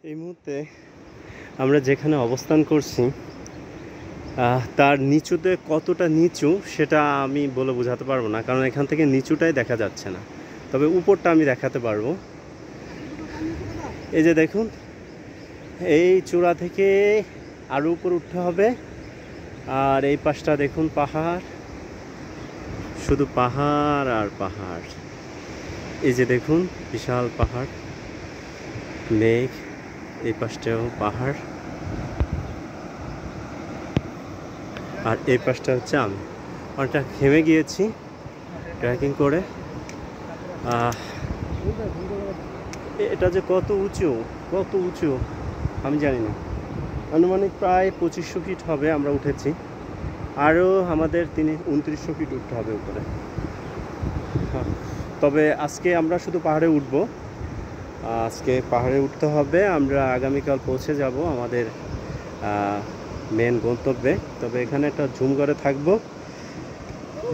এই মুহূর্তে আমরা যেখানে অবস্থান করছি তার নিচুতে কতটা নিচু সেটা আমি বলে বোঝাতে পারবো না, কারণ এখান থেকে নিচুটাই দেখা যাচ্ছে না, তবে উপরটা আমি দেখাতে পারবো। এই যে দেখুন, এই চূড়া থেকে আরও উপর উঠতে হবে। আর এই পাশটা দেখুন, পাহাড়, শুধু পাহাড় আর পাহাড়। এই যে দেখুন, বিশাল পাহাড়, মেঘ, এই পাশটাও পাহাড়, আর এই পাশটা হচ্ছে আমি। অনেকটা ঘেমে গিয়েছি ট্রেকিং করে। এটা যে কত উঁচু আমি জানি না। আনুমানিক প্রায় 2500 ফিট হবে আমরা উঠেছি, আরও আমাদের 2900 ফিট উঠতে হবে উপরে। তবে আজকে আমরা শুধু পাহাড়ে উঠব, আজকে পাহাড়ে উঠতে হবে। আমরা আগামীকাল পৌঁছে যাব আমাদের মেন গন্তব্যে। তবে এখানে একটা ঝুমঘরে থাকবো,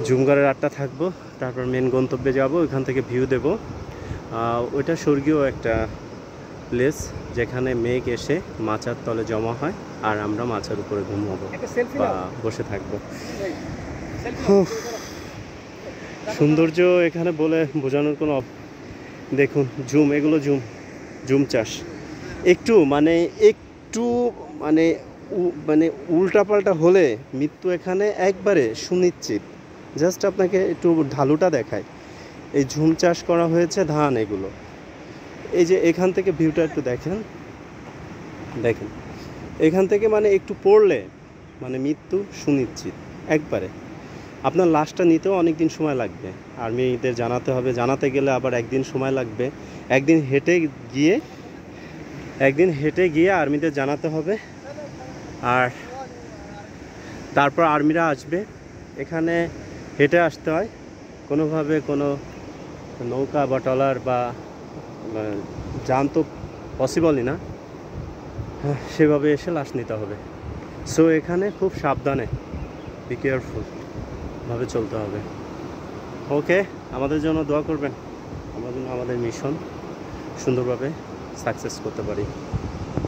ঝুমঘরের আড্ডা থাকবো, তারপর মেন গন্তব্যে যাব, ওইখান থেকে ভিউ দেব। ওইটা স্বর্গীয় একটা প্লেস, যেখানে মেঘ এসে মাচার তলে জমা হয় আর আমরা মাচার উপরে ঘুমাবো বা বসে থাকবো। সৌন্দর্য এখানে বলে বোঝানোর কোনো, দেখুন এগুলো জুম চাষ। একটু মানে উল্টাপাল্টা হলে মৃত্যু এখানে একবারে সুনিশ্চিত। জাস্ট আপনাকে একটু ঢালুটা দেখায়। এই ঝুম চাষ করা হয়েছে ধান, এগুলো। এই যে এখান থেকে ভিউটা একটু দেখেন এখান থেকে মানে একটু পড়লে মানে মৃত্যু সুনিশ্চিত একবারে। আপনার লাশটা নিতেও অনেক দিন সময় লাগবে, আর্মিদের জানাতে হবে, জানাতে গেলে আবার একদিন সময় লাগবে। একদিন হেঁটে গিয়ে আর্মিদের জানাতে হবে, আর তারপর আর্মিরা আসবে। এখানে হেঁটে আসতে হয়, কোনোভাবে কোনো নৌকা বা ট্রলার বা যান তো পসিবলই না, সেভাবে এসে লাশ নিতে হবে। সো এখানে খুব সাবধানে, বি কেয়ারফুল ভাবে চলতে হবে। ওকে, আমাদের জন্য দোয়া করবেন, আমরা যেন আমাদের মিশন সুন্দরভাবে সাকসেস করতে পারি।